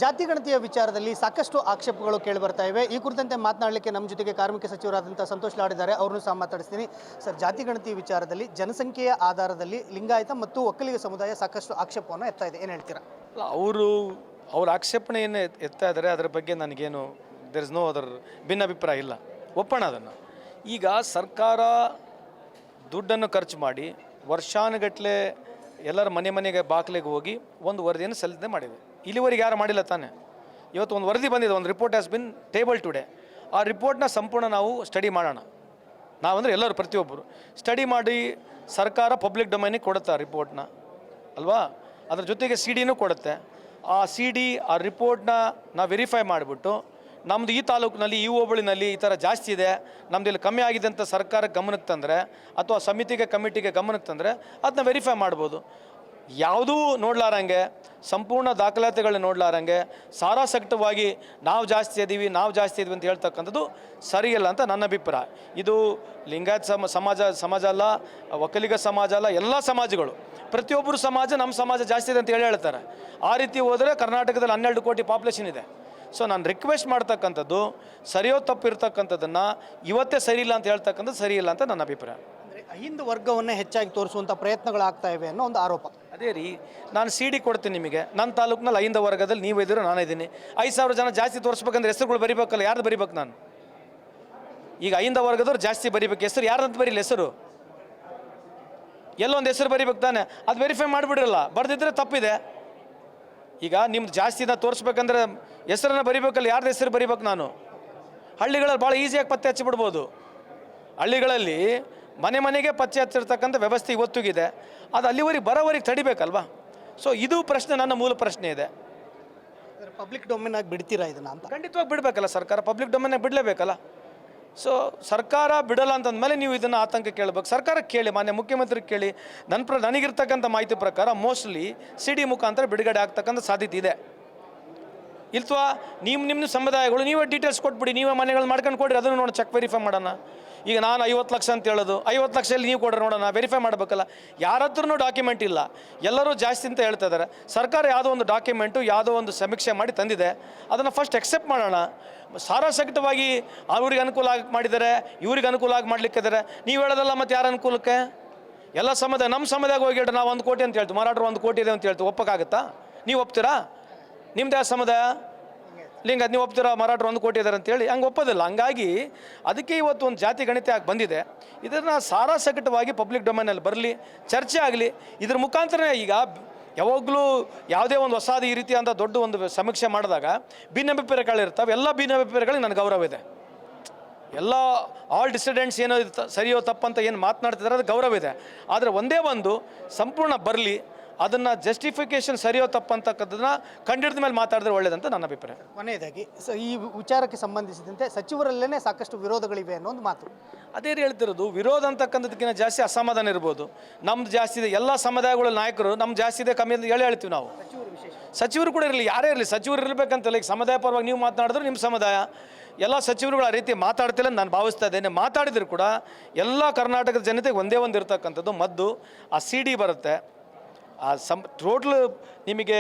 ಜಾತಿ ಗಣತಿಯ ವಿಚಾರದಲ್ಲಿ ಸಾಕಷ್ಟು ಆಕ್ಷೇಪಗಳು ಕೇಳಿ ಬರ್ತಾ ಇವೆ. ಈ ಕುರಿತಂತೆ ಮಾತನಾಡಲಿಕ್ಕೆ ನಮ್ಮ ಜೊತೆಗೆ ಕಾರ್ಮಿಕ ಸಚಿವರಾದಂಥ ಸಂತೋಷ್ ಲಾಡ್ ಇದ್ದಾರೆ. ಅವ್ರನ್ನೂ ಸಹ ಮಾತಾಡಿಸ್ತೀನಿ. ಸರ್, ಜಾತಿ ಗಣತಿ ವಿಚಾರದಲ್ಲಿ ಜನಸಂಖ್ಯೆಯ ಆಧಾರದಲ್ಲಿ ಲಿಂಗಾಯತ ಮತ್ತು ಒಕ್ಕಲಿಗ ಸಮುದಾಯ ಸಾಕಷ್ಟು ಆಕ್ಷೇಪವನ್ನು ಎತ್ತಾ ಇದೆ. ಏನು ಹೇಳ್ತೀರಾ? ಅವ್ರ ಆಕ್ಷೇಪಣೆ ಏನು ಎತ್ತಾ ಇದ್ದಾರೆ, ಅದರ ಬಗ್ಗೆ ನನಗೇನು ದೇರ್ ಇಸ್ ನೋ ಅದರ್ ಭಿನ್ನಾಭಿಪ್ರಾಯ ಇಲ್ಲ, ಒಪ್ಪೋಣ ಅದನ್ನು. ಈಗ ಸರ್ಕಾರ ದುಡ್ಡನ್ನು ಖರ್ಚು ಮಾಡಿ ವರ್ಷಾನುಗಟ್ಟಲೆ ಎಲ್ಲರ ಮನೆಗೆ ಬಾಗಿಲಿಗೆ ಹೋಗಿ ಒಂದು ವರದಿಯನ್ನು ಸಲ್ಲಿಸದೆ ಮಾಡಿದೆ. ಇಲ್ಲಿವರೆಗೆ ಯಾರು ಮಾಡಿಲ್ಲ ತಾನೆ. ಇವತ್ತು ಒಂದು ವರದಿ ಬಂದಿದೆ, ಒಂದು report has been table today. ಆ ರಿಪೋರ್ಟ್ನ ಸಂಪೂರ್ಣ ನಾವು ಸ್ಟಡಿ ಮಾಡೋಣ. ನಾವಂದರೆ ಎಲ್ಲರೂ ಪ್ರತಿಯೊಬ್ಬರು ಸ್ಟಡಿ ಮಾಡಿ ಸರ್ಕಾರ ಪಬ್ಲಿಕ್ ಡೊಮೈನಿಗೆ ಕೊಡುತ್ತೆ ಆ ರಿಪೋರ್ಟ್ನ, ಅಲ್ವಾ? ಅದ್ರ ಜೊತೆಗೆ CD ಕೊಡುತ್ತೆ. ಆ CD ಆ ರಿಪೋರ್ಟ್ನ ನಾವು ವೆರಿಫೈ ಮಾಡಿಬಿಟ್ಟು ನಮ್ಮದು ಈ ತಾಲೂಕಿನಲ್ಲಿ ಈ ಹೋಬಳಿನಲ್ಲಿ ಈ ಥರ ಜಾಸ್ತಿ ಇದೆ, ನಮ್ದು ಇಲ್ಲಿ ಕಮ್ಮಿ ಆಗಿದೆ ಅಂತ ಸರ್ಕಾರಕ್ಕೆ ಗಮನಕ್ಕೆ ತಂದರೆ ಅಥವಾ ಸಮಿತಿಗೆ ಕಮಿಟಿಗೆ ಗಮನಕ್ಕೆ ತಂದರೆ ಅದನ್ನ ವೆರಿಫೈ ಮಾಡ್ಬೋದು. ಯಾವುದೂ ನೋಡ್ಲಾರಂಗೆ, ಸಂಪೂರ್ಣ ದಾಖಲಾತಿಗಳನ್ನ ನೋಡ್ಲಾರಂಗೆ ಸಾರಾಸಕ್ತವಾಗಿ ನಾವು ಜಾಸ್ತಿ ಇದ್ದೀವಿ ಅಂತ ಹೇಳ್ತಕ್ಕಂಥದ್ದು ಸರಿಯಿಲ್ಲ ಅಂತ ನನ್ನ ಅಭಿಪ್ರಾಯ. ಇದು ಲಿಂಗಾಯತ ಸಮಾಜ ಅಲ್ಲ, ಒಕ್ಕಲಿಗ ಸಮಾಜ ಅಲ್ಲ, ಎಲ್ಲ ಸಮಾಜಗಳು, ಪ್ರತಿಯೊಬ್ಬರು ಸಮಾಜ ನಮ್ಮ ಸಮಾಜ ಜಾಸ್ತಿ ಇದೆ ಅಂತ ಹೇಳ್ತಾರೆ. ಆ ರೀತಿ ಹೋದರೆ ಕರ್ನಾಟಕದಲ್ಲಿ 12 ಕೋಟಿ ಪಾಪ್ಯುಲೇಷನ್ ಇದೆ. ಸೊ ನಾನು ರಿಕ್ವೆಸ್ಟ್ ಮಾಡ್ತಕ್ಕಂಥದ್ದು, ಸರಿಯೋ ತಪ್ಪು ಇರ್ತಕ್ಕಂಥದ್ದನ್ನು ಇವತ್ತೇ ಸರಿಯಿಲ್ಲ ಅಂತ ಹೇಳ್ತಕ್ಕಂಥದ್ದು ಸರಿಯಿಲ್ಲ ಅಂತ ನನ್ನ ಅಭಿಪ್ರಾಯ. ಅಂದರೆ ಅಹಿಂದ ವರ್ಗವನ್ನೇ ಹೆಚ್ಚಾಗಿ ತೋರಿಸುವಂಥ ಪ್ರಯತ್ನಗಳಾಗ್ತಾ ಇವೆ ಅನ್ನೋ ಒಂದು ಆರೋಪ. ಅದೇ ರೀ, ನಾನು CD ಕೊಡ್ತೀನಿ ನಿಮಗೆ. ನನ್ನ ತಾಲೂಕಿನಲ್ಲಿ ಅಹಿಂದ ವರ್ಗದಲ್ಲಿ ನೀವು ಇದ್ದೀರೋ ನಾನು ಇದ್ದೀನಿ. 5,000 ಜನ ಜಾಸ್ತಿ ತೋರಿಸ್ಬೇಕಂದ್ರೆ ಹೆಸರುಗಳು ಬರಿಬೇಕಲ್ಲ, ಯಾರ್ದು ಬರಿಬೇಕು ನಾನು? ಈಗ ಅಹಿಂದ ವರ್ಗದವ್ರು ಜಾಸ್ತಿ ಬರಿಬೇಕು, ಹೆಸರು ಯಾರಂತ ಬರೀಲಿ? ಹೆಸರು ಎಲ್ಲೊಂದು ಹೆಸರು ಬರಿಬೇಕು ತಾನೆ, ಅದು ವೆರಿಫೈ ಮಾಡಿಬಿಡ್ರಲ್ಲ. ಬರೆದಿದ್ರೆ ತಪ್ಪಿದೆ. ಈಗ ನಿಮ್ದು ಜಾಸ್ತಿನ ತೋರಿಸ್ಬೇಕಂದ್ರೆ ಹೆಸರನ್ನು ಬರಿಬೇಕಲ್ಲ, ಯಾರ್ದು ಹೆಸರು ಬರಿಬೇಕು ನಾನು? ಹಳ್ಳಿಗಳಲ್ಲಿ ಭಾಳ ಈಸಿಯಾಗಿ ಪತ್ತೆ ಹಚ್ಚಿಬಿಡ್ಬೋದು. ಹಳ್ಳಿಗಳಲ್ಲಿ ಮನೆಗೆ ಪತ್ತೆ ಹಚ್ಚಿರ್ತಕ್ಕಂಥ ವ್ಯವಸ್ಥೆ ಇವತ್ತಿಗಿದೆ. ಅದು ಅಲ್ಲಿವರೆಗೆ ಬರೋವರೆಗೆ ತಡಿಬೇಕಲ್ವಾ? ಸೊ ಇದು ಪ್ರಶ್ನೆ, ನನ್ನ ಮೂಲ ಪ್ರಶ್ನೆ ಇದೆ. ಪಬ್ಲಿಕ್ ಡೊಮೇನ್ ಆಗಿ ಬಿಡ್ತೀರಾ ಇದನ್ನು ಅಂತ? ಖಂಡಿತವಾಗಿ ಬಿಡಬೇಕಲ್ಲ, ಸರ್ಕಾರ ಪಬ್ಲಿಕ್ ಡೊಮೇನಾಗ ಬಿಡಲೇಬೇಕಲ್ಲ. ಸೊ ಸರ್ಕಾರ ಬಿಡಲ್ಲ ಅಂತಂದಮೇಲೆ ನೀವು ಇದನ್ನು ಆತಂಕ ಕೇಳಬೇಕು. ಸರ್ಕಾರ ಕೇಳಿ, ಮಾನ್ಯ ಮುಖ್ಯಮಂತ್ರಿಗೆ ಕೇಳಿ. ನನಗಿರ್ತಕ್ಕಂಥ ಮಾಹಿತಿ ಪ್ರಕಾರ ಮೋಸ್ಟ್ಲಿ CD ಮುಖಾಂತರ ಬಿಡುಗಡೆ ಆಗ್ತಕ್ಕಂಥ ಸಾಧ್ಯತೆ ಇದೆ. ಇಲ್ವಾ ನಿಮ್ಮ ಸಮುದಾಯಗಳು ನೀವೇ ಡೀಟೇಲ್ಸ್ ಕೊಟ್ಬಿಡಿ, ನೀವೇ ಮನೆಗಳು ಮಾಡ್ಕೊಂಡು ಕೊಡ್ರಿ, ಅದನ್ನು ನೋಡಿ ಚೆಕ್ ವೆರಿಫೈ ಮಾಡೋಣ. ಈಗ ನಾನು 50 ಲಕ್ಷ ಅಂತ ಹೇಳೋದು, 50 ಲಕ್ಷದಲ್ಲಿ ನೀವು ಕೊಡ್ರಿ ನೋಡೋಣ, ವೆರಿಫೈ ಮಾಡಬೇಕಲ್ಲ. ಯಾರ ಹತ್ರನೂ ಡಾಕ್ಯುಮೆಂಟ್ ಇಲ್ಲ, ಎಲ್ಲರೂ ಜಾಸ್ತಿ ಅಂತ ಹೇಳ್ತಾ ಇದ್ದಾರೆ. ಸರ್ಕಾರ ಯಾವುದೋ ಒಂದು ಡಾಕ್ಯುಮೆಂಟು ಯಾವುದೋ ಒಂದು ಸಮೀಕ್ಷೆ ಮಾಡಿ ತಂದಿದೆ, ಅದನ್ನು ಫಸ್ಟ್ ಎಕ್ಸೆಪ್ಟ್ ಮಾಡೋಣ. ಸಾರಾಸಹಿತವಾಗಿ ಅವ್ರಿಗೆ ಅನುಕೂಲ ಆಗಿ ಮಾಡಿದ್ದಾರೆ, ಇವ್ರಿಗೆ ಅನುಕೂಲ ಆಗಿ ಮಾಡಲಿಕ್ಕಿದ್ದಾರೆ. ನೀವು ಹೇಳೋದಲ್ಲ, ಮತ್ತು ಯಾರ ಅನುಕೂಲಕ್ಕೆ? ಎಲ್ಲ ಸಮುದಾಯ, ನಮ್ಮ ಸಮುದಾಯಕ್ಕೆ ಹೋಗಿ ಹೇಳ್ರಿ ನಾವು 1 ಕೋಟಿ ಅಂತ ಹೇಳ್ತೀವಿ, ಮರಾಠರು 1 ಕೋಟಿ ಇದೆ ಅಂತ ಹೇಳ್ತೀವಿ, ಒಪ್ಪಕ್ಕಾಗುತ್ತಾ? ನೀವು ಒಪ್ತೀರಾ? ನಿಮ್ದು ಯಾವ ಸಮುದಾಯ? ಲಿಂಗ, ನೀವು ಒಪ್ತೀರಾ ಮರಾಠರು 1 ಕೋಟಿ ಇದ್ದಾರೆ ಅಂತೇಳಿ? ಹಂಗೆ ಒಪ್ಪೋದಿಲ್ಲ. ಹಂಗಾಗಿ ಅದಕ್ಕೆ ಇವತ್ತು ಒಂದು ಜಾತಿ ಗಣಿತ ಆಗಿ ಬಂದಿದೆ. ಇದನ್ನು ಸಾರಾಸಗಟವಾಗಿ ಪಬ್ಲಿಕ್ ಡೊಮೈನಲ್ಲಿ ಬರಲಿ, ಚರ್ಚೆ ಆಗಲಿ. ಇದ್ರ ಮುಖಾಂತರ ಈಗ ಯಾವಾಗಲೂ ಯಾವುದೇ ಒಂದು ಹೊಸಾದ ಈ ರೀತಿ ಅಂತ ದೊಡ್ಡ ಒಂದು ಸಮೀಕ್ಷೆ ಮಾಡಿದಾಗ ಭಿನ್ನಾಭಿಪ್ರಾಯಗಳಿರ್ತಾವೆ. ಎಲ್ಲ ಭಿನ್ನಾಭಿಪ್ರಾಯಗಳಿಗೆ ನನಗೆ ಗೌರವ ಇದೆ. ಎಲ್ಲ ಆಲ್ ಡಿಸಿಡೆಂಟ್ಸ್ ಏನೋ ಸರಿಯೋ ತಪ್ಪಂತ ಏನು ಮಾತನಾಡ್ತಿದ್ದಾರೆ, ಅದು ಗೌರವ ಇದೆ. ಆದರೆ ಒಂದೇ ಒಂದು ಸಂಪೂರ್ಣ ಬರಲಿ, ಅದನ್ನು ಜಸ್ಟಿಫಿಕೇಷನ್ ಸರಿಯೋ ತಪ್ಪಂತಕ್ಕದ್ದನ್ನು ಕಂಡಿಡಿದ ಮೇಲೆ ಮಾತಾಡಿದ್ರೆ ಒಳ್ಳೇದಂತ ನನ್ನ ಅಭಿಪ್ರಾಯ. ಕೊನೆಯದಾಗಿ ಈ ವಿಚಾರಕ್ಕೆ ಸಂಬಂಧಿಸಿದಂತೆ ಸಚಿವರಲ್ಲೇ ಸಾಕಷ್ಟು ವಿರೋಧಗಳಿವೆ ಅನ್ನೋ ಒಂದು ಮಾತು. ಅದೇ ಹೇಳ್ತಿರೋದು, ವಿರೋಧ ಅಂತಕ್ಕಂಥದಕ್ಕಿಂತ ಜಾಸ್ತಿ ಅಸಮಾಧಾನ ಇರ್ಬೋದು. ನಮ್ದು ಜಾಸ್ತಿ ಇದೆ, ಎಲ್ಲ ಸಮುದಾಯಗಳ ನಾಯಕರು ನಮ್ದು ಜಾಸ್ತಿ ಇದೆ ಕಮ್ಮಿ ಅಂತ ಹೇಳ್ತೀವಿ ನಾವು. ಸಚಿವರು ಕೂಡ ಇರಲಿ, ಯಾರೇ ಇರಲಿ, ಸಚಿವರು ಇರಬೇಕಂತಲ್ಲ. ಈಗ ಸಮುದಾಯ ಪರವಾಗಿ ನೀವು ಮಾತನಾಡಿದ್ರು ನಿಮ್ಮ ಸಮುದಾಯ, ಎಲ್ಲ ಸಚಿವರುಗಳು ಆ ರೀತಿ ಮಾತಾಡ್ತಿಲ್ಲ ನಾನು ಭಾವಿಸ್ತಾ ಇದ್ದೇನೆ. ಮಾತಾಡಿದ್ರು ಕೂಡ ಎಲ್ಲ ಕರ್ನಾಟಕದ ಜನತೆಗೆ ಒಂದೇ ಒಂದು ಇರ್ತಕ್ಕಂಥದ್ದು ಮದ್ದು, ಆ CD ಬರುತ್ತೆ. ಆ ಟೋಟ್ಲ್ ನಿಮಗೆ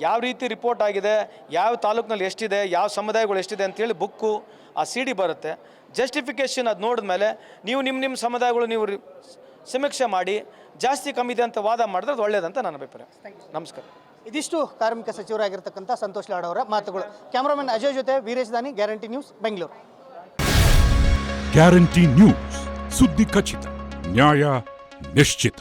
ಯಾವ ರೀತಿ ರಿಪೋರ್ಟ್ ಆಗಿದೆ, ಯಾವ ತಾಲೂಕಿನಲ್ಲಿ ಎಷ್ಟಿದೆ, ಯಾವ ಸಮುದಾಯಗಳು ಎಷ್ಟಿದೆ ಅಂತೇಳಿ ಬುಕ್ಕು, ಆ CD ಬರುತ್ತೆ. ಜಸ್ಟಿಫಿಕೇಷನ್ ಅದು ನೋಡಿದ್ಮೇಲೆ ನೀವು ನಿಮ್ಮ ಸಮುದಾಯಗಳು ನೀವು ಸಮೀಕ್ಷೆ ಮಾಡಿ ಜಾಸ್ತಿ ಕಮ್ಮಿ ಇದೆ ಅಂತ ವಾದ ಮಾಡಿದ್ರೆ ಅದು ಒಳ್ಳೆಯದಂತ ನನ್ನ ಅಭಿಪ್ರಾಯ. ನಮಸ್ಕಾರ. ಇದಿಷ್ಟು ಕಾರ್ಮಿಕ ಸಚಿವರಾಗಿರ್ತಕ್ಕಂಥ ಸಂತೋಷ್ ಲಾಡ್ ಅವರ ಮಾತುಗಳು. ಕ್ಯಾಮರಾಮನ್ ಅಜಯ್ ಜೊತೆ ವೀರೇಶ್ ದಾನಿ, guarantee news, Bengaluru. Guarantee news, ಸುದ್ದಿ ಖಚಿತ, ನ್ಯಾಯ ನಿಶ್ಚಿತ.